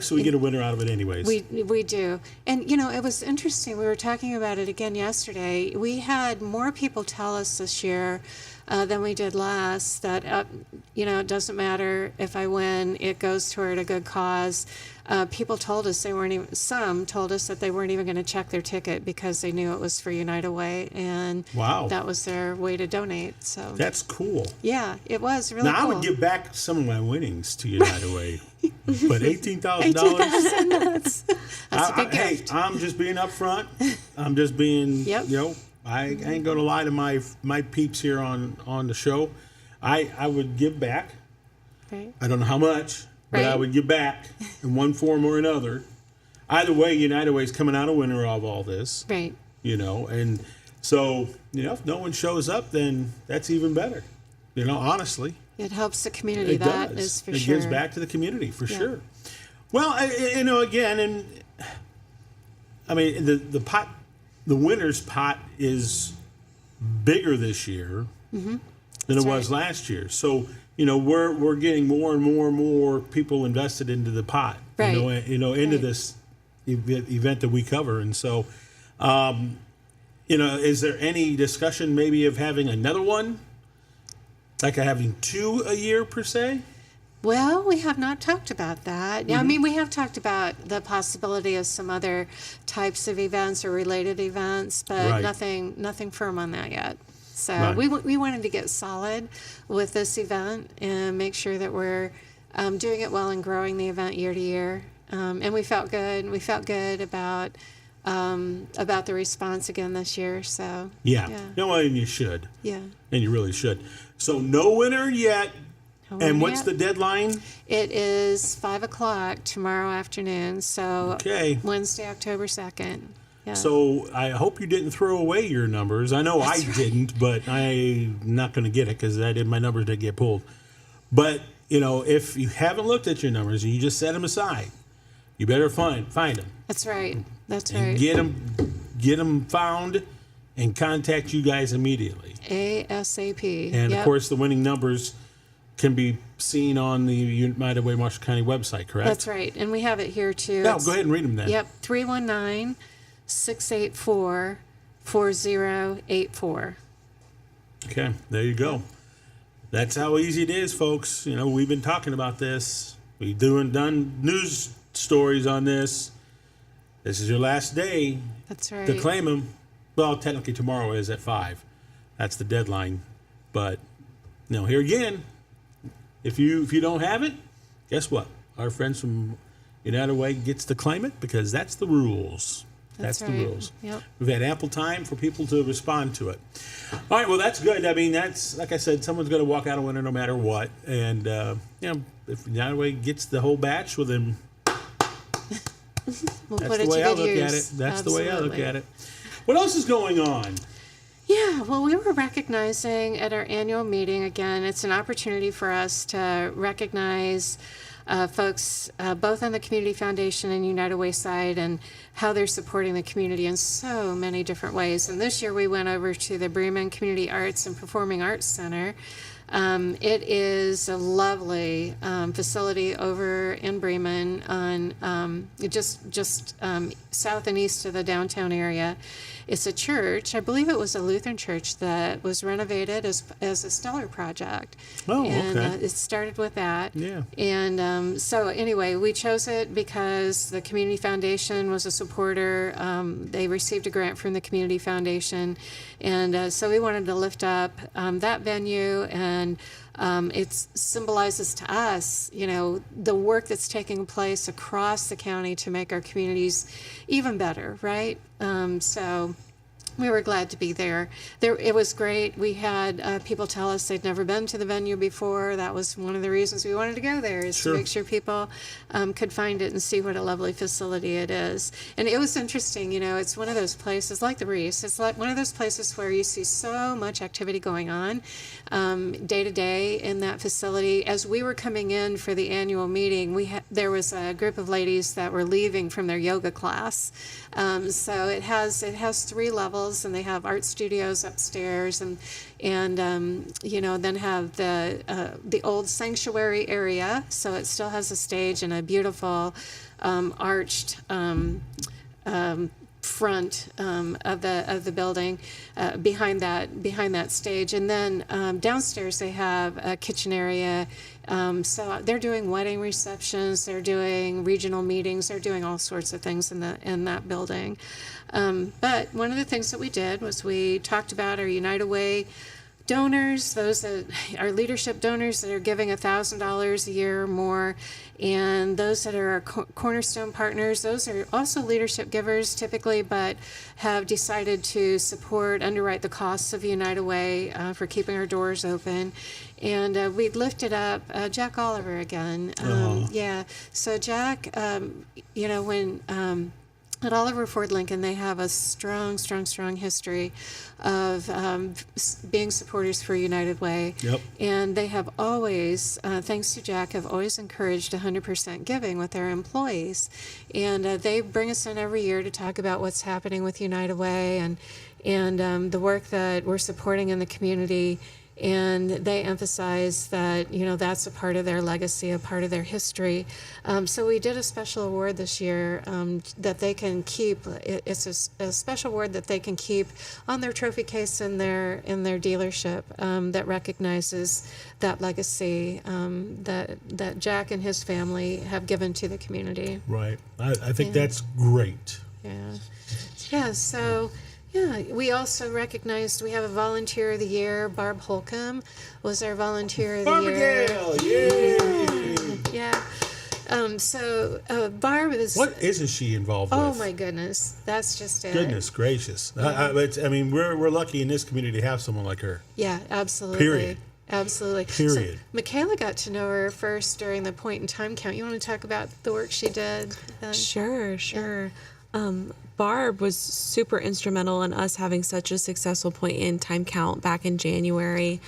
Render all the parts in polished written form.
So we get a winner out of it anyways. We do. And, you know, it was interesting. We were talking about it again yesterday. We had more people tell us this year than we did last that, you know, it doesn't matter if I win, it goes toward a good cause. People told us some told us that they weren't even going to check their ticket because they knew it was for United Way, and Wow. that was their way to donate. So That's cool. yeah, it was really Now, cool. I would give back some of my winnings to United Way, but $18,000. That's a big Hey, gift. I'm just being upfront. I'm just being, Yep. you know, I ain't going to lie to my peeps here on the show. I would give back. Right. I don't know how much, but I Right. would give back in one form or another. Either way, United Way is coming out a winner of all this, Right. you know, and so, you know, if no one shows up, then that's even better, you know, honestly. It helps the community. It That does. is for it sure. gives back to the community for Yeah. sure. Well, you know, again, and I mean, the winner's pot is bigger this year than That's it was right. last year. So, you know, we're getting more and more and more people invested into the pot, Right. you know, into Right. this event that we cover, and so. You know, is there any discussion maybe of having another one? Like having two a year per se? Well, we have not talked about that. I mean, we have talked about the possibility of some other types of events or related events, but Right. nothing firm on that yet. So Right. we wanted to get solid with this event and make sure that we're doing it well and growing the event year to year. And we felt good. We felt good about the response again this year. So Yeah. yeah, No, and you should. yeah. And you really should. So no winner yet. No And one what's yet. the deadline? It is 5 o'clock tomorrow afternoon. So Okay. Wednesday, October 2nd. Yeah. So I hope you didn't throw away your numbers. I know I didn't, but I'm not going to get it because my numbers didn't get pulled. But, you know, if you haven't looked at your numbers and you just set them aside, you better find them. That's right. That's And right. get them found and contact you guys immediately. ASAP. And Yep. of course, the winning numbers can be seen on the United Way Marshall County website, correct? That's right. And we have it here too. Yeah, go ahead and read them then. Yep. 319-684-4084. Okay, there you go. That's how easy it is, folks. You know, we've been talking about this. We've done news stories on this. This is your last day That's right. to claim them. Well, technically tomorrow is at 5. That's the deadline. But, you know, here again, if you don't have it, guess what? Our friends from United Way gets to claim it because that's the rules. That's right. the rules. Yep. We've had ample time for people to respond to it. All right, well, that's good. I mean, that's, like I said, someone's going to walk out a winner no matter what. And, you know, if United Way gets the whole batch, well, then We'll that's put the it way to I good look at it. use. That's the way I look Absolutely. at it. What else is going on? Yeah, well, we were recognizing at our annual meeting, again, it's an opportunity for us to recognize folks both on the Community Foundation and United Way side and how they're supporting the community in so many different ways. And this year we went over to the Bremen Community Arts and Performing Arts Center. It is a lovely facility over in Bremen on just south and east of the downtown area. It's a church. I believe it was a Lutheran church that was renovated as a Stellar project. Oh, and, okay. it started with that. Yeah. And so anyway, we chose it because the Community Foundation was a supporter. They received a grant from the Community Foundation. And so we wanted to lift up that venue, and it symbolizes to us, you know, the work that's taking place across the county to make our communities even better, right? So we were glad to be there. It was great. We had people tell us they'd never been to the venue before. That was one of the reasons we wanted to go there, is Sure. to make sure people could find it and see what a lovely facility it is. And it was interesting, you know, it's one of those places, like the Reese, it's like one of those places where you see so much activity going on day to day in that facility. As we were coming in for the annual meeting, there was a group of ladies that were leaving from their yoga class. So it has 3 levels. walls, and they have art studios upstairs, and then have the old sanctuary area. So it still has a stage and a beautiful arched front of the building behind that stage, and then downstairs they have a kitchen area. So they're doing wedding receptions, they're doing regional meetings, they're doing all sorts of things in that building. But one of the things that we did was we talked about our United Way donors, those that are leadership donors that are giving $1,000 a year or more, and those that are our cornerstone partners. Those are also leadership givers typically, but have decided to underwrite the costs of United Way for keeping our doors open. And we lifted up Jack Oliver again. Yeah, so Jack, when at Oliver Ford Lincoln, they have a strong history of being supporters for United Way. Yep. And they have always, thanks to Jack, have always encouraged 100% giving with their employees. And they bring us in every year to talk about what's happening with United Way and the work that we're supporting in the community. And they emphasize that, that's a part of their legacy, a part of their history. So we did a special award this year that they can keep. It's a special award that they can keep on their trophy case in their dealership that recognizes that legacy that Jack and his family have given to the community. Right. I think that's great. Yeah. Yeah, so... Yeah, we also recognized we have a Volunteer of the Year. Barb Holcomb was our Volunteer of the Year. Yay! Yeah. So Barb is... What isn't she involved with? Oh, my goodness. That's just it. Goodness gracious. Yeah. We're lucky in this community to have someone like her. Yeah, absolutely. Period. Absolutely. Period. So Michaela got to know her first during the point in time count. You want to talk about the work she did? Sure. Barb was super instrumental in us having such a successful point in time count back in January.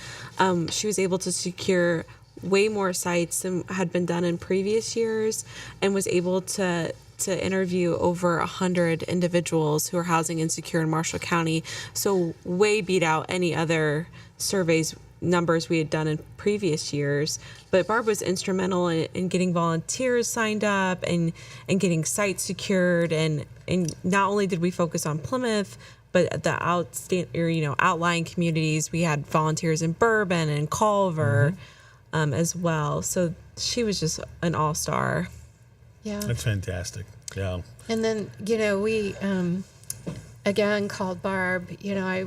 She was able to secure way more sites than had been done in previous years, and was able to interview over 100 individuals who are housing insecure in Marshall County. So way beat out any other surveys numbers we had done in previous years. But Barb was instrumental in getting volunteers signed up and getting sites secured. And not only did we focus on Plymouth, but the outlying communities. We had volunteers in Bourbon and Culver as well. So she was just an all-star. Yeah. That's fantastic. Yeah. And then, we again called Barb. I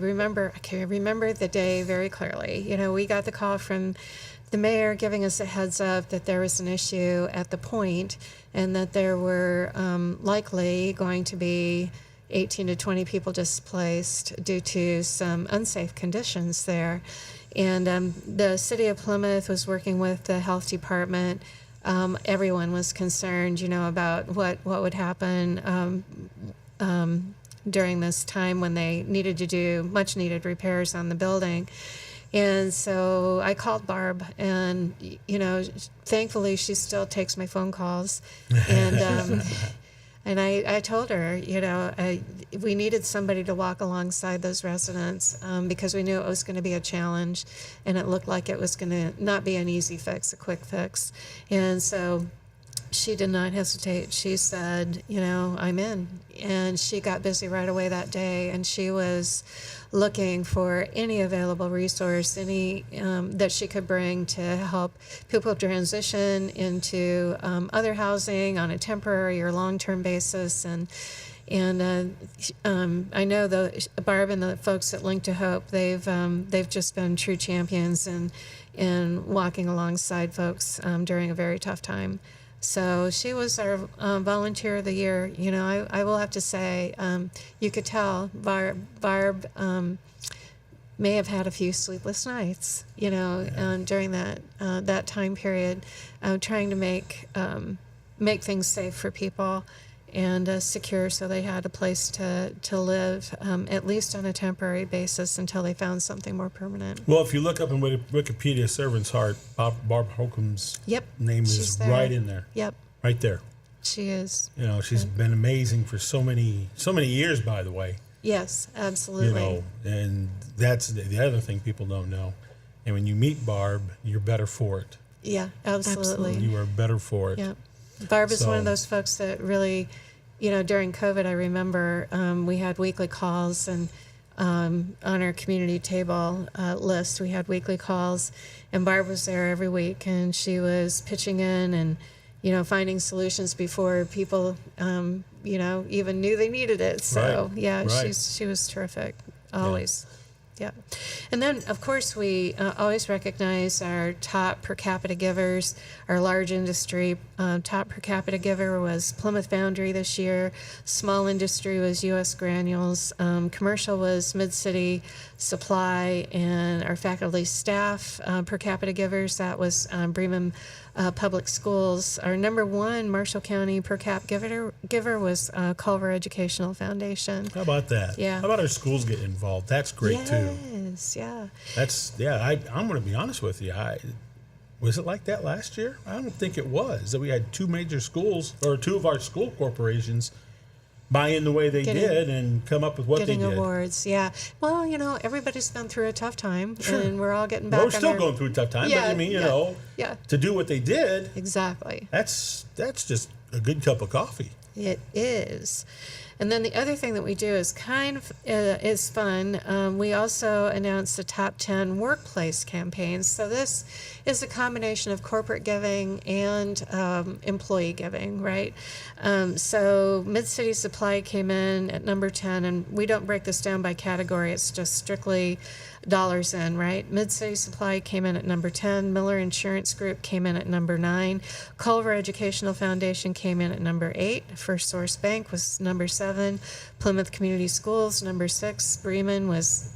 can remember the day very clearly. We got the call from the mayor giving us a heads up that there was an issue at the point and that there were likely going to be 18 to 20 people displaced due to some unsafe conditions there. And the city of Plymouth was working with the health department. Everyone was concerned, about what would happen during this time when they needed to do much needed repairs on the building. And so I called Barb, and, thankfully she still takes my phone calls. And and I told her, we needed somebody to walk alongside those residents because we knew it was going to be a challenge, and it looked like it was going to not be an easy fix, a quick fix. And so she did not hesitate. She said, I'm in. And she got busy right away that day, and she was looking for any available resource, any that she could bring to help people transition into other housing on a temporary or long-term basis. And I know Barb and the folks at Link to Hope, they've just been true champions in walking alongside folks during a very tough time. So she was our Volunteer of the Year. I will have to say, you could tell Barb may have had a few sleepless nights, during that time period, trying to make things safe for people and secure, so they had a place to live, at least on a temporary basis until they found something more permanent. Well, if you look up in Wikipedia, Servant's Heart, Barb Holcomb's name is right in there. Yep. Right there. She is. She's been amazing for so many years, by the way. Yes, absolutely. And that's the other thing people don't know. And when you meet Barb, you're better for it. Yeah, absolutely. You are better for it. Yeah. Barb is one of So- those folks that really, during COVID, I remember we had weekly calls, and on our community table list, we had weekly calls, and Barb was there every week, and she was pitching in and, finding solutions before people, even knew they needed it. So, Right, yeah, right. she was terrific, always. Yeah. And then, of course, we always recognize our top per capita givers. Our large industry top per capita giver was Plymouth Foundry this year. Small industry was U.S. Granules. Commercial was Mid-City Supply. And our faculty staff per capita givers, that was Bremen Public Schools. Our number one Marshall County per cap giver was Culver Educational Foundation. How about that? Yeah. How about our schools getting involved? That's great too. Yes, yeah. I'm going to be honest with you. Was it like that last year? I don't think it was. That we had two major schools, or two of our school corporations, buy in the way they Getting- did and come up with what Getting they did. awards, yeah. Well, everybody's been through a tough time, Sure. and we're all getting back We're on still our- going through a tough time, Yeah, but I mean, yeah. to do what they did, Exactly. that's just a good cup of coffee. It is. And then the other thing that we do is kind of is fun. We also announced the top 10 workplace campaigns. So this is a combination of corporate giving and employee giving, right? So Mid-City Supply came in at number 10, and we don't break this down by category. It's just strictly dollars in, right? Mid-City Supply came in at number 10. Miller Insurance Group came in at number 9. Culver Educational Foundation came in at number 8. First Source Bank was number 7. Plymouth Community Schools, number 6. Bremen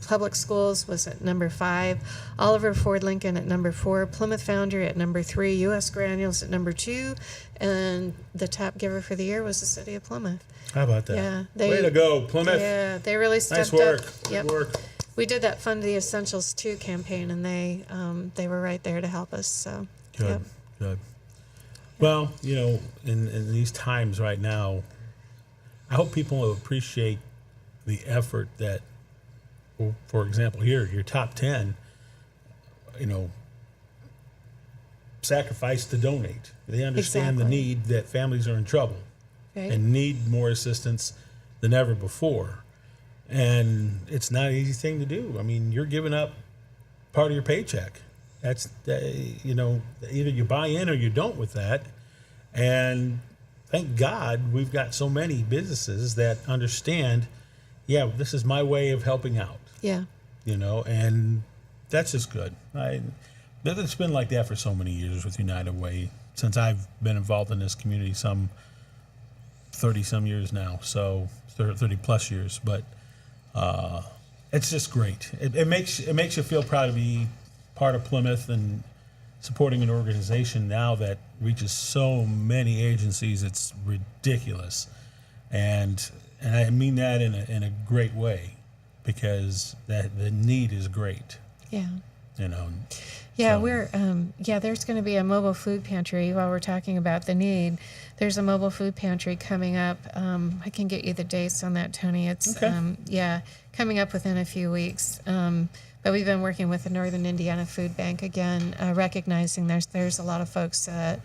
Public Schools was at number 5. Oliver Ford Lincoln at number 4. Plymouth Foundry at number 3. U.S. Granules at number 2. And the top giver for the year was the city of Plymouth. How about that? Yeah, Way to go, Plymouth. Yeah, they really stepped Nice work. up. Good work. We did that Fund the Essentials 2 campaign, and they were right there to help us. So Good, yep. good. Well, in these times right now, I hope people will appreciate the effort that, well, for example, here, your top 10, sacrifice to donate. They understand the Exactly. need that families are in trouble Right. and need more assistance than ever before. And it's not an easy thing to do. I mean, you're giving up part of your paycheck. That's, either you buy in or you don't with that. And thank God we've got so many businesses that understand, yeah, this is my way of helping out, Yeah. and that's just good. It's been like that for so many years with United Way, since I've been involved in this community, some 30 some years now, so 30 plus years. But it's just great. It makes you feel proud to be part of Plymouth and supporting an organization now that reaches so many agencies. It's ridiculous, and I mean that in a great way, because the need is great. Yeah. So- Yeah, there's going to be a mobile food pantry. While we're talking about the need, there's a mobile food pantry coming up. I can get you the dates on that, Tony. It's Okay. coming up within a few weeks. But we've been working with the Northern Indiana Food Bank again, recognizing there's a lot of folks that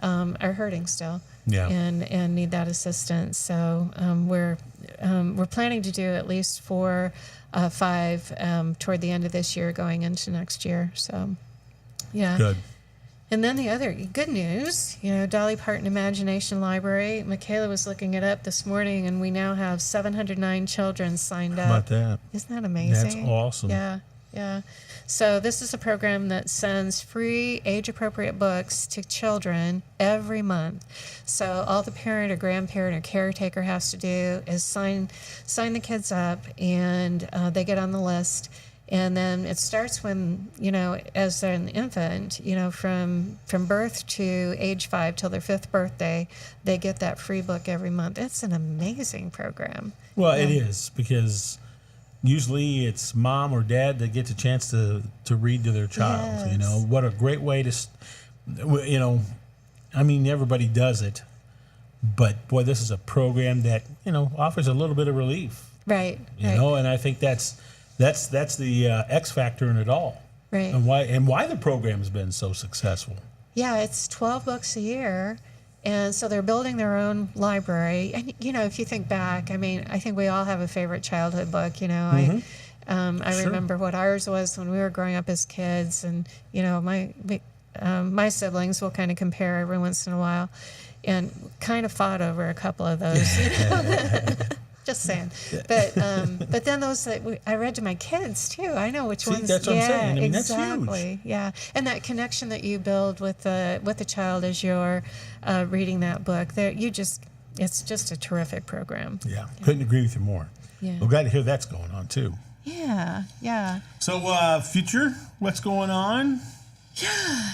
are hurting still. Yeah. And need that assistance. So we're planning to do at least 4, 5 toward the end of this year, going into next year. So, yeah. Good. And then the other good news, Dolly Parton Imagination Library. Michaela was looking it up this morning, and we now have 709 children signed up. How about that? Isn't that amazing? That's awesome. Yeah, yeah. So this is a program that sends free age-appropriate books to children every month. So all the parent or grandparent or caretaker has to do is sign the kids up, and they get on the list. And then it starts when, as an infant, from birth to age 5 till their 5th birthday, they get that free book every month. It's an amazing program. Well, it is, because usually it's mom or dad that gets a chance to read to their child. Yes. What a great way to, I mean, everybody does it, but boy, this is a program that offers a little bit of relief Right. You know, and I think that's the X factor in it all. Right. And why the program's been so successful. Yeah, it's 12 books a year. And so they're building their own library. And, you know, if you think back, I mean, I think we all have a favorite childhood book. You know, I Sure. remember what ours was when we were growing up as kids. And, you know, my siblings will kind of compare every once in a while and kind of fought over a couple of those. You know? Just saying, but then those that I read to my kids too. I know which ones. That's what I'm saying. I mean, exactly. That's huge. Yeah, and that connection that you build with the child as you're reading that book, it's just a terrific program. Yeah, couldn't agree with you more. Yeah. Well, glad to hear that's going on too. Yeah, yeah. So, future, what's going on?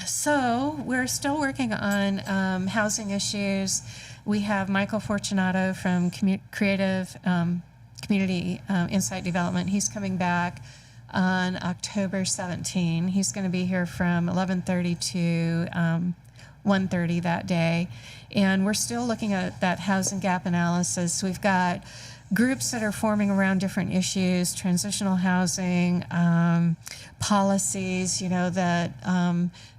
So we're still working on housing issues. We have Michael Fortunato from Creative Community Insight Development. He's coming back on October 17. He's going to be here from 11:30 to 1:30 that day. And we're still looking at that housing gap analysis. We've got groups that are forming around different issues, transitional housing, policies, you know, that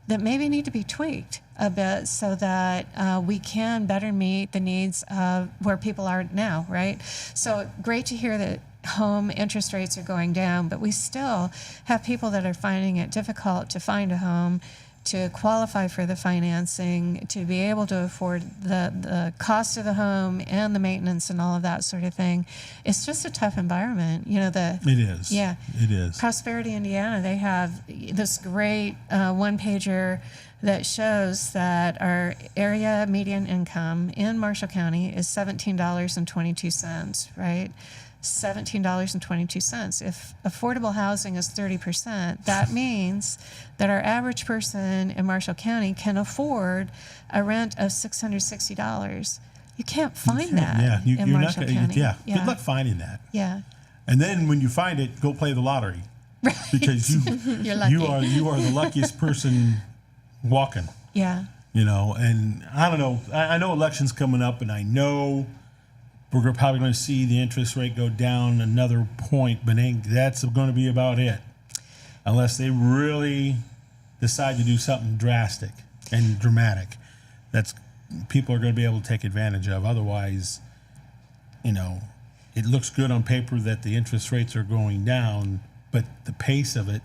maybe need to be tweaked a bit so that we can better meet the needs of where people are now, right? So great to hear that home interest rates are going down, but we still have people that are finding it difficult to find a home, to qualify for the financing, to be able to afford the cost of the home and the maintenance and all of that sort of thing. It's just a tough environment. You know, It is. Yeah. It is. Prosperity Indiana, they have this great one-pager that shows that our area median income in Marshall County is $17.22, right? $17.22. If affordable housing is 30%, that means that our average person in Marshall County can afford a rent of $660. You can't find that you're in not Marshall gonna, County. yeah. Good luck finding that. Yeah. And then when you find it, go play the lottery. Right. Because You're lucky. you are the luckiest person walking. Yeah. You know, and I don't know. I know elections coming up, and I know we're probably going to see the interest rate go down another point, but that's going to be about it. Unless they really decide to do something drastic and dramatic, that's people are going to be able to take advantage of. Otherwise, you know, it looks good on paper that the interest rates are going down, but the pace of it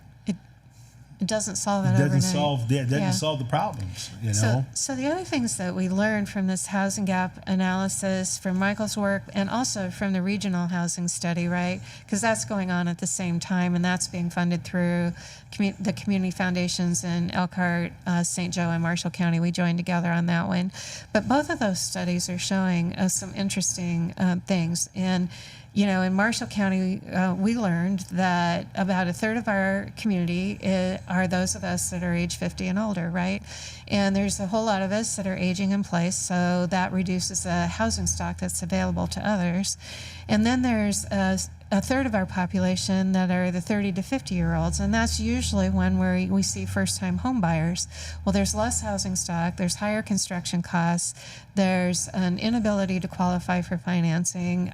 It doesn't solve it doesn't overnight. solve the problems. You know. So the other things that we learned from this housing gap analysis, from Michael's work, and also from the regional housing study, right? Because that's going on at the same time, and that's being funded through the community foundations in Elkhart, St. Joe, and Marshall County. We joined together on that one. But both of those studies are showing us some interesting things. And you know, in Marshall County, we learned that about a third of our community are those of us that are age 50 and older, right? And there's a whole lot of us that are aging in place, so that reduces the housing stock that's available to others. And then there's a third of our population that are the 30 to 50-year-olds, and that's usually when we see first-time home buyers. Well, there's less housing stock, there's higher construction costs, there's an inability to qualify for financing.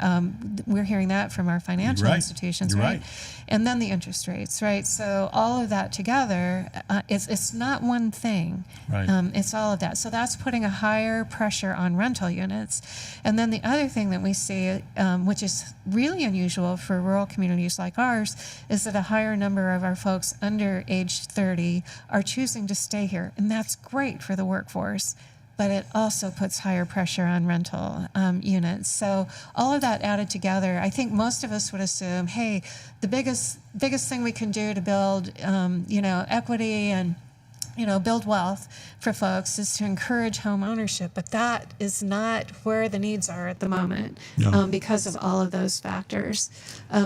We're hearing that from our financial institutions, right? And then the interest rates, right? So all of that together, it's not one thing. Right. It's all of that. So that's putting a higher pressure on rental units. And then the other thing that we see, which is really unusual for rural communities like ours, is that a higher number of our folks under age 30 are choosing to stay here. And that's great for the workforce, but it also puts higher pressure on rental units. So all of that added together, I think most of us would assume, hey, the biggest thing we can do to build, equity and build wealth for folks is to encourage home ownership, but that is not where the needs are at the moment because of all of those factors.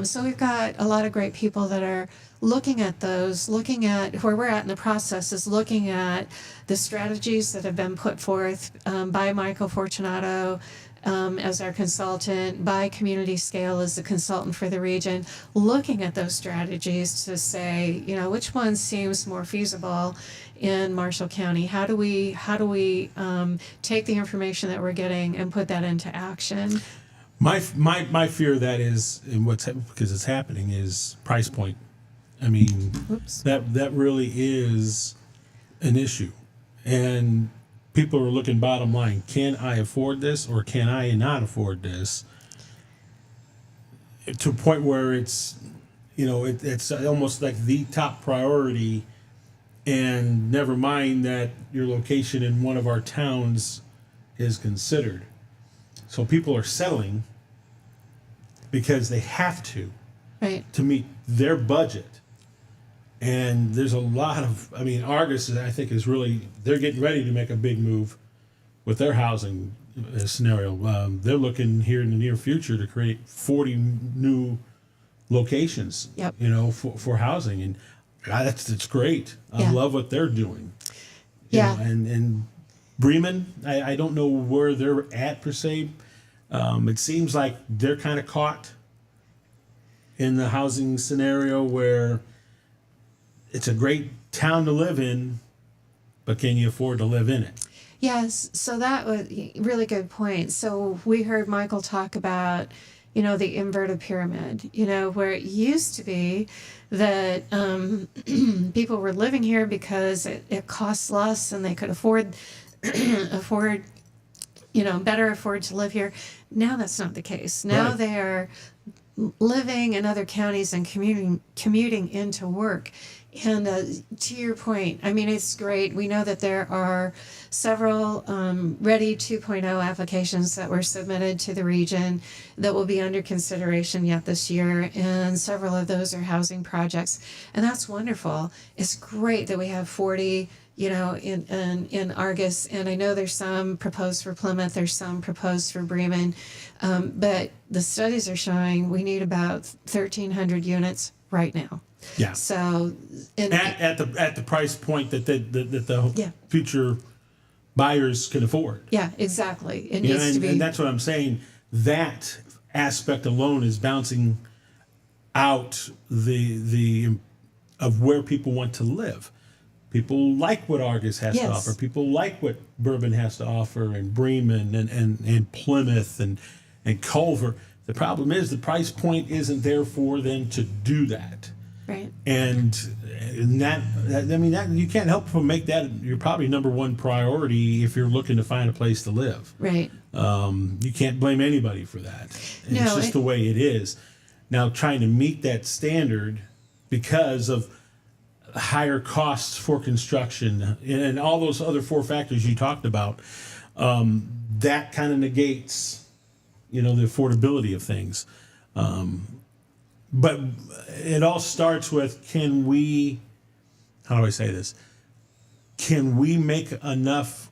So we've got a lot of great people that are looking at where we're at in the process is looking at the strategies that have been put forth by Michael Fortunato as our consultant, by Community Scale as the consultant for the region, looking at those strategies to say, which one seems more feasible in Marshall County? How do we take the information that we're getting and put that into action? My fear of that is, and because it's happening, is price point. I mean, that really is an issue, and people are looking bottom line. Can I afford this, or can I not afford this? To a point where it's, it's almost like the top priority, and never mind that your location in one of our towns is considered. So people are settling because they have to Right. meet their budget. And there's a lot of, Argus, I think, they're getting ready to make a big move with their housing scenario. They're looking here in the near future to create 40 new locations, Yep. for housing. And it's great. I Yeah. love what they're doing. Yeah. And Bremen, I don't know where they're at per se. It seems like they're kind of caught in the housing scenario where it's a great town to live in, but can you afford to live in it? Yes, so that was a really good point. So we heard Michael talk about, the inverted pyramid, where it used to be that people were living here because it costs less and they could afford, better afford to live here. Now that's not the case. Now Right. they are living in other counties and commuting into work. And to your point, it's great. We know that there are several Ready 2.0 applications that were submitted to the region that will be under consideration yet this year, and several of those are housing projects, and that's wonderful. It's great that we have 40. In Argus, and I know there's some proposed for Plymouth, there's some proposed for Bremen, but the studies are showing we need about 1,300 units right now. Yeah. So, At the price point that the Yeah. future buyers can afford. yeah, exactly. It You know, needs to be. and that's what I'm saying. That aspect alone is bouncing out the of where people want to live. People like what Argus has to Yes. offer. People like what Bourbon has to offer, and Bremen and Plymouth and Culver. The problem is the price point isn't there for them to do that. Right. And that you can't help but make that your probably number one priority if you're looking to find a place to live. Right. You can't blame anybody for that. No, It's just the way it is. Now, trying to meet that standard because of higher costs for construction and all those other four factors you talked about, that kind of negates, the affordability of things. But it all starts with, how do I say this? Can we make enough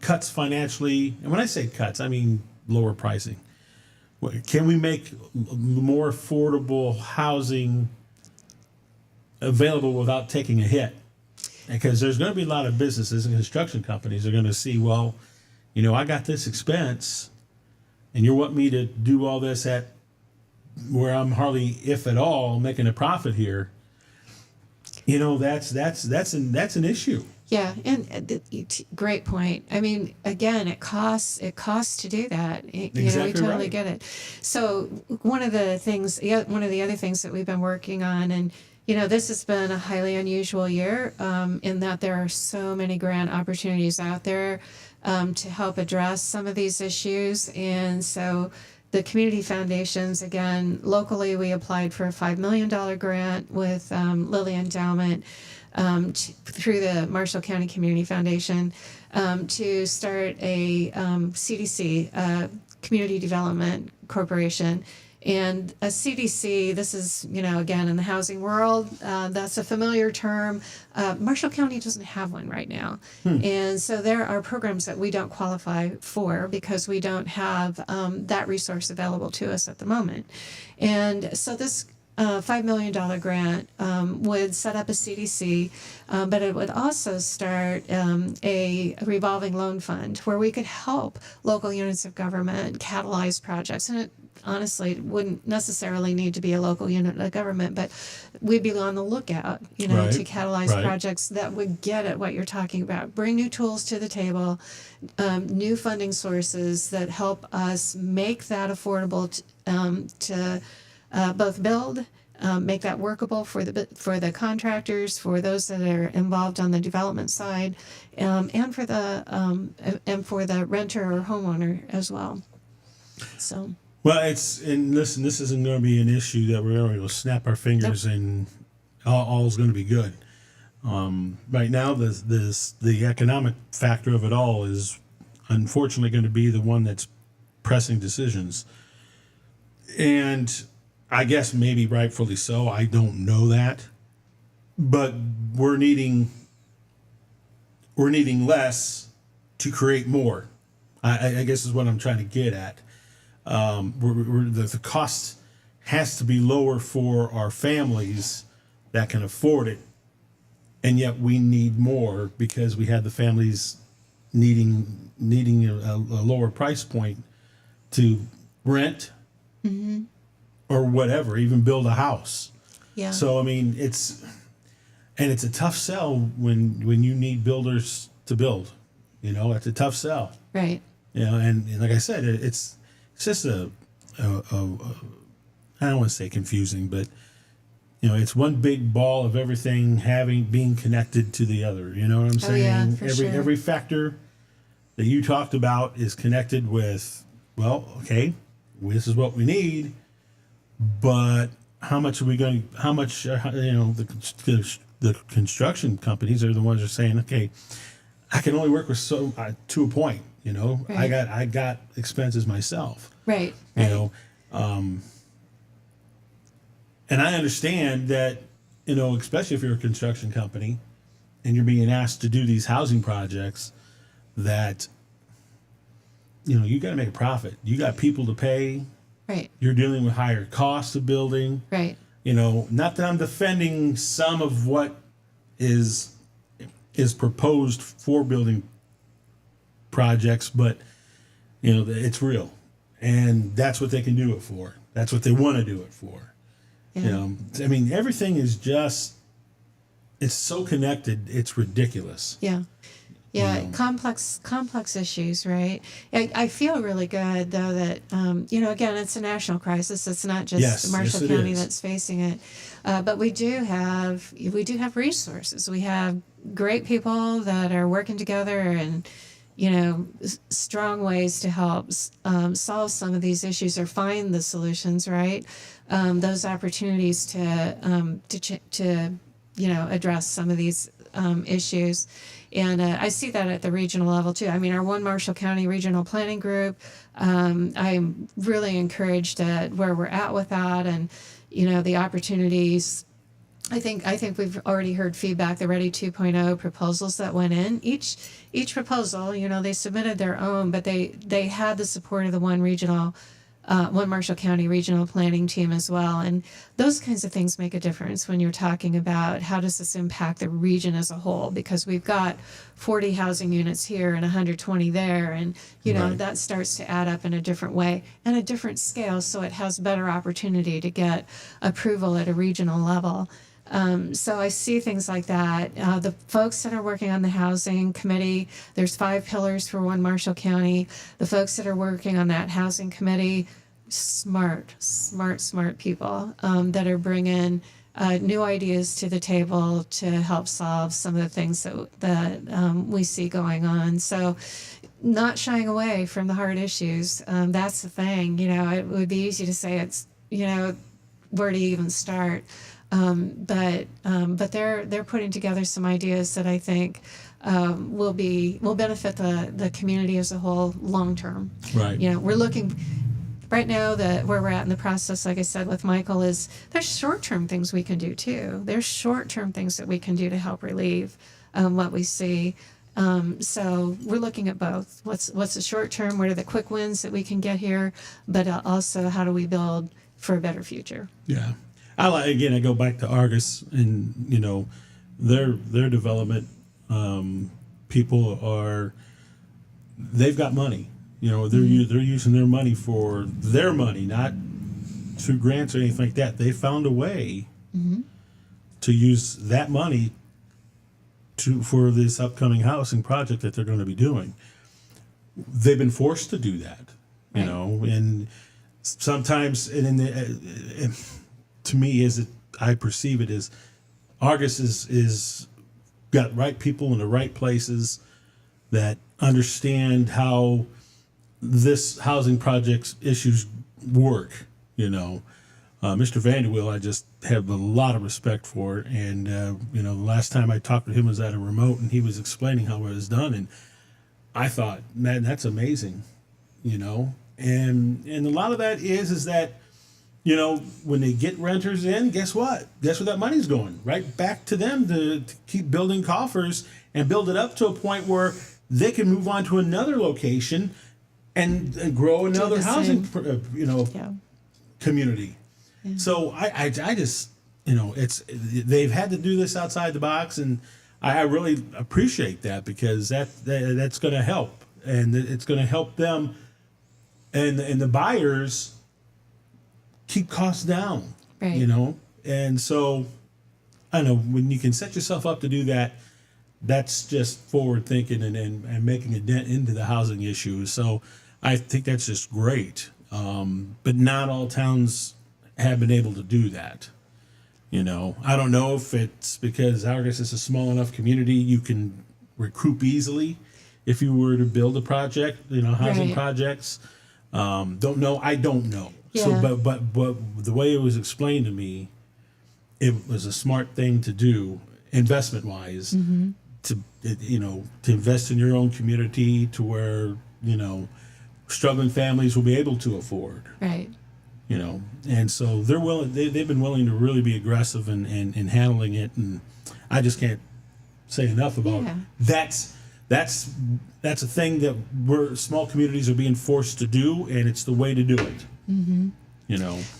cuts financially? And when I say cuts, I mean lower pricing. Can we make more affordable housing available without taking a hit? Because there's going to be a lot of businesses and construction companies are going to see, well, I got this expense and you want me to do all this at where I'm hardly, if at all, making a profit here. That's an issue. Yeah, and great point. Again, it costs to do that. Exactly We totally right. get it. So one of the other things that we've been working on, and this has been a highly unusual year, in that there are so many grant opportunities out there to help address some of these issues, and so the community foundations, again, locally, we applied for a $5 million grant with Lilly Endowment through the Marshall County Community Foundation to start a CDC, Community Development Corporation. And a CDC, this is, again, in the housing world, that's a familiar term. Marshall County doesn't have one right now. And so there are programs that we don't qualify for because we don't have that resource available to us at the moment. And so this $5 million grant would set up a CDC, but it would also start a revolving loan fund where we could help local units of government catalyze projects. And it honestly wouldn't necessarily need to be a local unit of government, but we'd be on the lookout, Right, to catalyze right. projects that would get at what you're talking about, bring new tools to the table, new funding sources that help us make that affordable to both build, make that workable for the contractors, for those that are involved on the development side, and for the renter or homeowner as well. So. Well, and listen, this isn't going to be an issue that we're going to snap our fingers and all's going to be good. Right now, the economic factor of it all is unfortunately going to be the one that's pressing decisions. And I guess maybe rightfully so. I don't know that. But we're needing less to create more. I guess is what I'm trying to get at. The cost has to be lower for our families that can afford it, and yet we need more because we have the families needing a lower price point to rent or whatever, even build a house. Yeah. So I mean, it's a tough sell when you need builders to build. It's a tough sell. Right. And like I said, it's just a I don't want to say confusing, but it's one big ball of everything being connected to the other. You know what I'm saying? Yeah, for sure. Every factor that you talked about is connected with, well, okay, this is what we need, but how much are we going? How much? The construction companies are the ones that are saying, okay, I can only work with to a point. Right. I got expenses myself. Right. And I understand that, especially if you're a construction company and you're being asked to do these housing projects, that, you got to make a profit. You got people to pay. Right. You're dealing with higher costs of building. Right. Not that I'm defending some of what is proposed for building projects, but, it's real. And that's what they can do it for. That's what they want to do it for. Yeah. I mean, everything is it's so connected, it's ridiculous. Yeah. Yeah. Complex issues, right? I feel really good though that, again, it's a national crisis. It's not just Marshall County that's facing it. But we do have resources. We have great people that are working together and, strong ways to help solve some of these issues or find the solutions, right? Those opportunities to address some of these issues. And I see that at the regional level too. I mean, our One Marshall County Regional Planning Group, I'm really encouraged at where we're at with that and, the opportunities. I think we've already heard feedback, the Ready 2.0 proposals that went in. Each proposal, they submitted their own, but they had the support of the One Marshall County Regional Planning Team as well. And those kinds of things make a difference when you're talking about how does this impact the region as a whole, because we've got 40 housing units here and 120 there. And, Right. that starts to add up in a different way and a different scale. So it has better opportunity to get approval at a regional level. So I see things like that. The folks that are working on the housing committee, there's 5 pillars for One Marshall County. The folks that are working on that housing committee, smart people that are bringing new ideas to the table to help solve some of the things that we see going on. So not shying away from the hard issues. That's the thing. It would be easy to say it's, where do you even start? But they're putting together some ideas that I think will benefit the community as a whole long term. Right. We're looking right now that where we're at in the process, like I said with Michael, is there's short term things we can do too. There's short term things that we can do to help relieve what we see. So we're looking at both. What's the short term? What are the quick wins that we can get here? But also, how do we build for a better future? Yeah. I go back to Argus, and their development people they've got money. They're using their money for their money, not through grants or anything like that. They found a way to use that money for this upcoming housing project that they're going to be doing. They've been forced to do that, Right. and sometimes, to me, I perceive it as Argus is got right people in the right places that understand how this housing project's issues work. Mr. Vanderweel, I just have a lot of respect for, and the last time I talked to him was at a remote, and he was explaining how it was done, and I thought, man, that's amazing, and a lot of that is that, when they get renters in, guess what? Guess where that money's going? Right back to them to keep building coffers and build it up to a point where they can move on to another location and grow another the housing, Yeah. community. So I just, they've had to do this outside the box, and I really appreciate that, because that's going to help, and it's going to help them and the buyers keep costs down, Right. And so I don't know, when you can set yourself up to do that, that's just forward thinking and making a dent into the housing issue. So I think that's just great. But not all towns have been able to do that. I don't know if it's because Argus is a small enough community you can recoup easily if you were to build a project, housing Right. projects. Don't know. I don't know. So, Yeah. but the way it was explained to me, it was a smart thing to do, investment wise, to invest in your own community to where struggling families will be able to afford. Right. And so they're willing. They've been willing to really be aggressive in handling it, and I just can't say enough about Yeah. that's a thing that small communities are being forced to do, and it's the way to do it.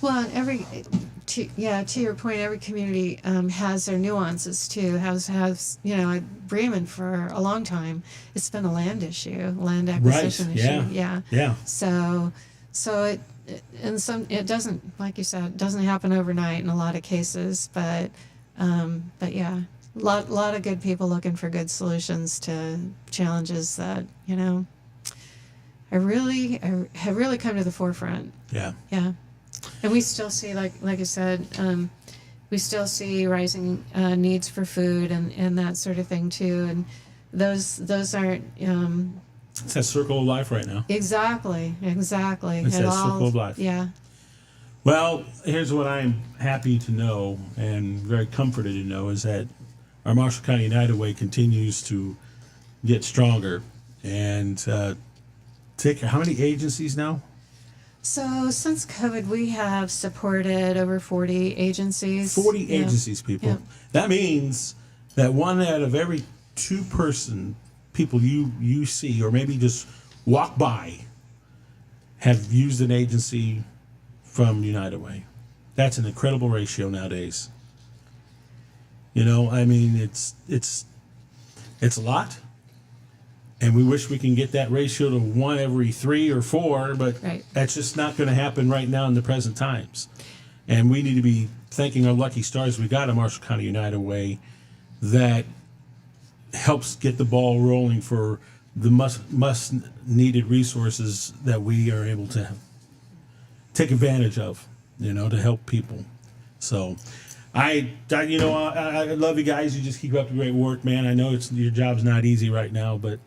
Well, to your point, every community has their nuances too. Bremen for a long time, it's been a land issue, land acquisition issue. Yeah. So it doesn't, like you said, it doesn't happen overnight in a lot of cases, but yeah, a lot of good people looking for good solutions to challenges that have really come to the forefront. Yeah. Yeah, and we still see, like I said, we still see rising needs for food and that sort of thing too, and those aren't It's that circle of life right now. exactly. It's that circle of life. Yeah, Well, here's what I'm happy to know and very comforted to know is that our Marshall County United Way continues to get stronger and take how many agencies now? so since COVID, we have supported over 40 agencies. 40 Yeah. agencies, people. Yeah. That means that one out of every two people you see or maybe just walk by have used an agency from United Way. That's an incredible ratio nowadays. It's a lot, and we wish we can get that ratio to 1 every 3 or 4, but Right. that's just not going to happen right now in the present times. And we need to be thanking our lucky stars we got a Marshall County United Way that helps get the ball rolling for the must needed resources that we are able to take advantage of, to help people. So I love you guys. You just keep up the great work, man. I know your job's not easy right now, but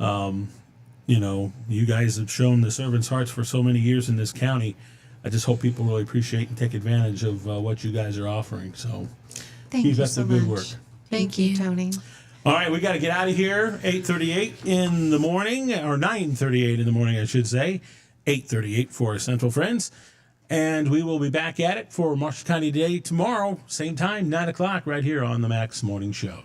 you guys have shown the servants' hearts for so many years in this county. I just hope people really appreciate and take advantage of what you guys are offering. So Thank keep you up so the good much. work. Thank you, Tony. All right, we got to get out of here. 8:38 in the morning, or 9:38 in the morning, I should say. 8:38 for our Central friends. And we will be back at it for Marshall County Day tomorrow, same time, 9 o'clock, right here on the Max Morning Show.